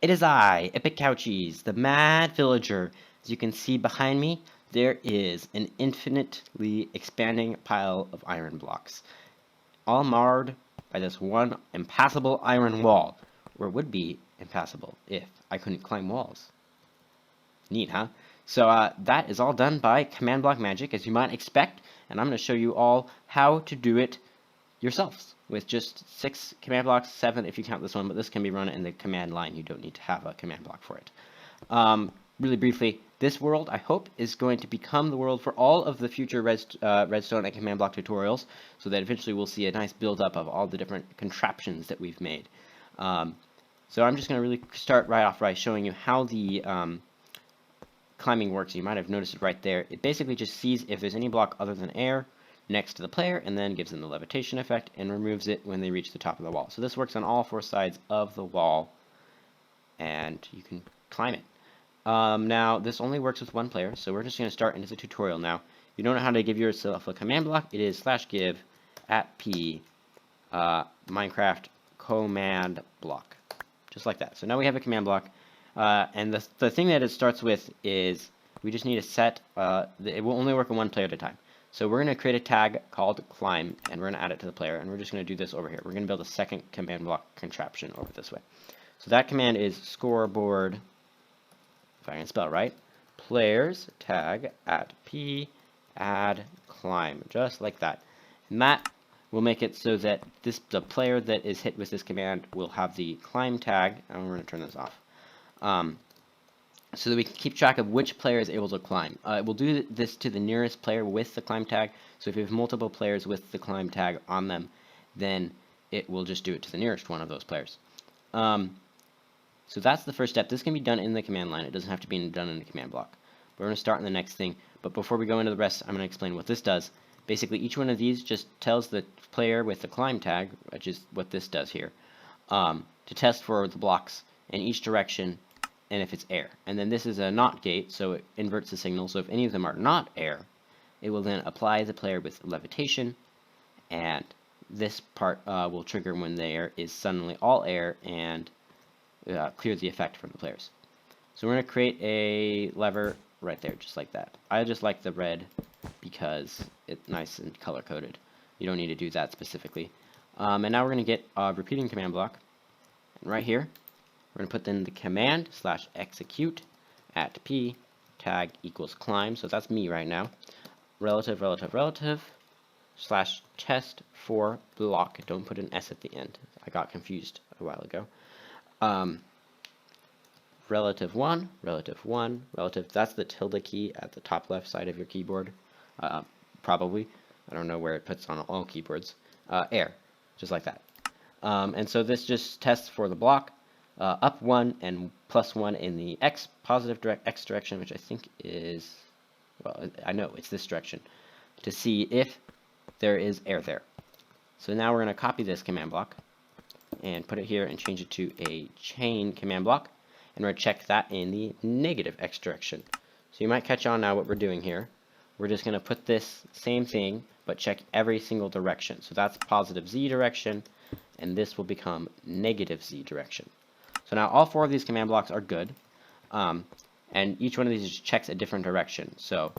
It is I, Epic Couchies, the Mad Villager. As you can see behind me, there is an infinitely expanding pile of iron blocks, all marred by this one impassable iron wall, or would be impassable if I couldn't climb walls. Neat, huh? So that is all done by command block magic, as you might expect, and I'm going to show you all how to do it yourselves with just 6 command blocks, 7 if you count this one, but this can be run in the command line. You don't need to have a command block for it. Really briefly, this world, I hope, is going to become the world for all of the future redstone and command block tutorials, so that eventually we'll see a nice build-up of all the different contraptions that we've made. So I'm just going to really start right off by showing you how the climbing works. You might have noticed it right there. It basically just sees if there's any block other than air next to the player, and then gives them the levitation effect and removes it when they reach the top of the wall. So this works on all 4 sides of the wall, and you can climb it. Now, this only works with 1 player, so we're just going to start into the tutorial now. You don't know how to give yourself a command block, it is /give @p Minecraft command block. Just like that. So now we have a command block, and the thing that it starts with is we just need to set, it will only work on 1 player at a time. So we're going to create a tag called climb, and we're going to add it to the player, and we're just going to do this over here. We're going to build a second command block contraption over this way. So that command is scoreboard, if I can spell it right, players tag @p add climb, just like that. And that will make it so that the player that is hit with this command will have the climb tag, and we're going to turn this off. So that we can keep track of which player is able to climb. It will do this to the nearest player with the climb tag, so if you have multiple players with the climb tag on them, then it will just do it to the nearest one of those players. So that's the first step. This can be done in the command line. It doesn't have to be done in the command block. We're going to start on the next thing, but before we go into the rest, I'm going to explain what this does. Basically, each one of these just tells the player with the climb tag, which is what this does here, to test for the blocks in each direction, and if it's air. And then this is a NOT gate, so it inverts the signal. So if any of them are not air, it will then apply the player with levitation, and this part will trigger when there is suddenly all air and clear the effect from the players. So we're going to create a lever right there, just like that. I just like the red because it's nice and color-coded. You don't need to do that specifically. And now we're going to get a repeating command block. And right here, we're going to put in the command /execute @p tag equals climb. So that's me right now. Relative /testforblock. Don't put an S at the end. I got confused a while ago. Relative 1, that's the tilde key at the top left side of your keyboard. Probably. I don't know where it puts on all keyboards. Air. Just like that. And so this just tests for the block. Up 1 and +1 in the X direction, which I think is, well, I know it's this direction, to see if there is air there. So now we're going to copy this command block and put it here and change it to a chain command block, and we're going to check that in the negative X direction. So you might catch on now what we're doing here. We're just going to put this same thing, but check every single direction. So that's positive Z direction, and this will become negative Z direction. So now all 4 of these command blocks are good, and each one of these just checks a different direction. So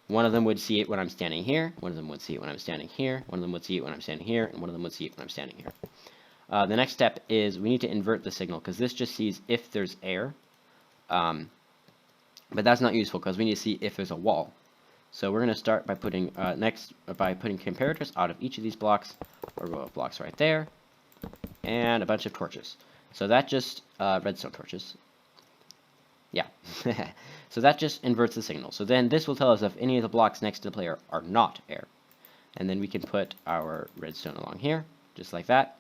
one of them would see it when I'm standing here, one of them would see it when I'm standing here, one of them would see it when I'm standing here, and one of them would see it when I'm standing here. The next step is we need to invert the signal, because this just sees if there's air, but that's not useful because we need to see if there's a wall. So we're going to start by putting putting comparators out of each of these blocks, or row of blocks right there, and a bunch of torches. So that just, redstone torches. Yeah. So that just inverts the signal. So then this will tell us if any of the blocks next to the player are not air. And then we can put our redstone along here, just like that.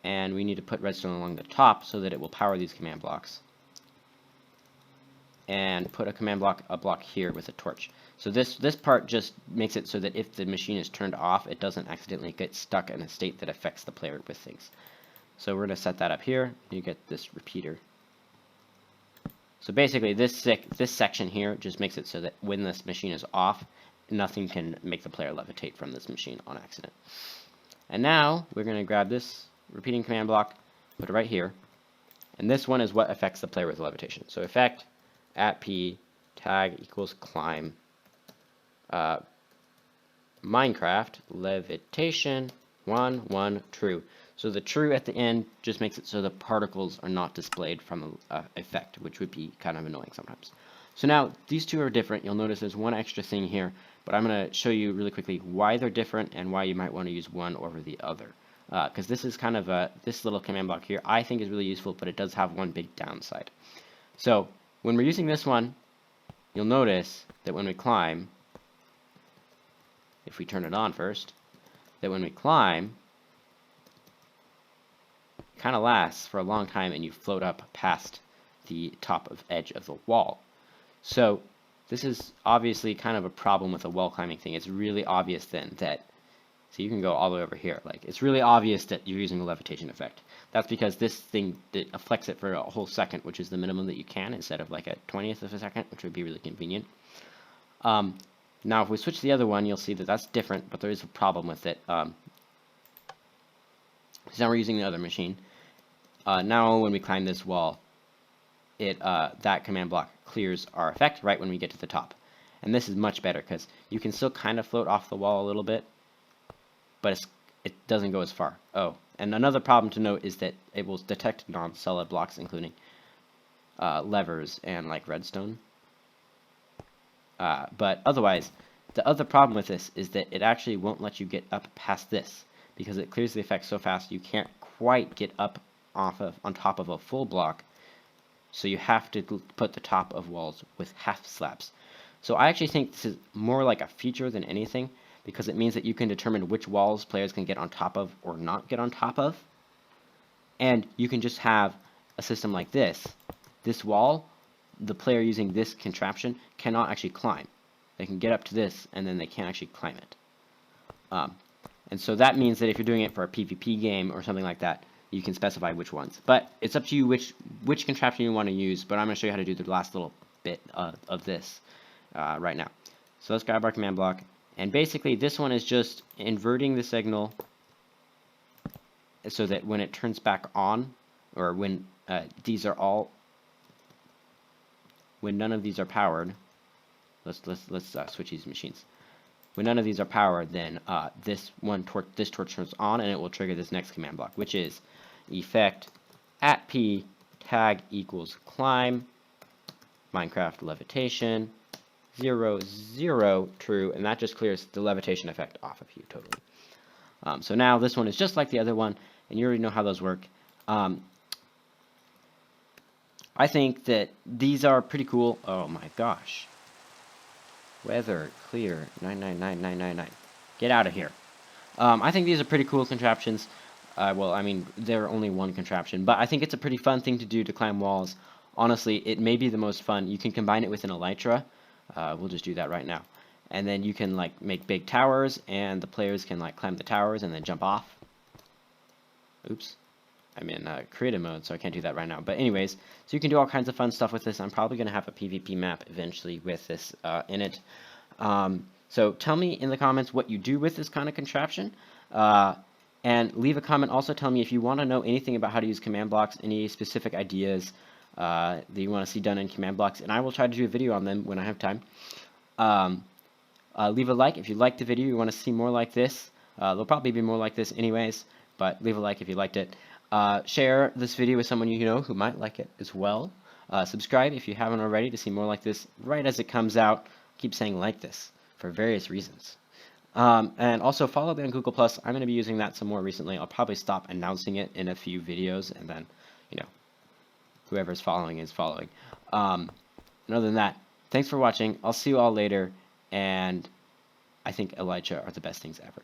And we need to put redstone along the top so that it will power these command blocks. And put a block here with a torch. So this part just makes it so that if the machine is turned off, it doesn't accidentally get stuck in a state that affects the player with things. So we're going to set that up here. You get this repeater. So basically this section here just makes it so that when this machine is off, nothing can make the player levitate from this machine on accident. And now we're going to grab this repeating command block, put it right here, And this one is what affects the player with levitation. So effect at P tag equals climb Minecraft levitation 1 1 true. So the true at the end just makes it so the particles are not displayed from effect, which would be kind of annoying sometimes. So now these two are different. You'll notice there's one extra thing here, but I'm going to show you really quickly why they're different and why you might want to use one over the other. Because this is kind of this little command block here I think is really useful, but it does have one big downside. So when we're using this one, you'll notice that when we climb, if we turn it on first, that when we climb, it kind of lasts for a long time and you float up past the top of edge of the wall. So this is obviously kind of a problem with a wall climbing thing. It's really obvious then that, so you can go all the way over here, like it's really obvious that you're using a levitation effect. That's because this thing that affects it for a whole second, which is the minimum that you can, instead of like a 20th of a second, which would be really convenient. Now if we switch to the other one, you'll see that that's different, but there is a problem with it. So now we're using the other machine. Now when we climb this wall, that command block clears our effect right when we get to the top. And this is much better because you can still kind of float off the wall a little bit, but it doesn't go as far. Oh, and another problem to note is that it will detect non-solid blocks, including levers and like redstone. But otherwise, the other problem with this is that it actually won't let you get up past this because it clears the effect so fast you can't quite get up on top of a full block. So you have to put the top of walls with half slabs. So I actually think this is more like a feature than anything, because it means that you can determine which walls players can get on top of or not get on top of. And you can just have a system like this. This wall, the player using this contraption cannot actually climb. They can get up to this, and then they can't actually climb it. And so that means that if you're doing it for a PvP game or something like that, you can specify which ones. But it's up to you which contraption you want to use, but I'm going to show you how to do the last little bit of this right now. So let's grab our command block. And basically, this one is just inverting the signal so that when it turns back on, or when when none of these are powered, let's switch these machines. When none of these are powered, then this torch turns on, and it will trigger this next command block, which is effect at P tag equals climb Minecraft levitation 0 0 true, and that just clears the levitation effect off of you totally. So now this one is just like the other one, and you already know how those work. I think that these are pretty cool. Oh my gosh. Weather clear 999999. Get out of here. I think these are pretty cool contraptions. Well, I mean, they're only one contraption, but I think it's a pretty fun thing to do to climb walls. Honestly, it may be the most fun. You can combine it with an elytra. We'll just do that right now. And then you can like make big towers, and the players can like climb the towers and then jump off. Oops. I'm in creative mode, so I can't do that right now. But anyways, so you can do all kinds of fun stuff with this. I'm probably going to have a PvP map eventually with this in it. So tell me in the comments what you do with this kind of contraption. And leave a comment. Also tell me if you want to know anything about how to use command blocks, any specific ideas that you want to see done in command blocks, and I will try to do a video on them when I have time. Leave a like if you liked the video. You want to see more like this. There'll probably be more like this anyways, but leave a like if you liked it. Share this video with someone you know who might like it as well. Subscribe if you haven't already to see more like this right as it comes out. Keep saying like this for various reasons. And also follow me on Google+. I'm going to be using that some more recently. I'll probably stop announcing it in a few videos, and then, you know, whoever's following is following. And other than that, thanks for watching. I'll see you all later, and I think elytra are the best things ever.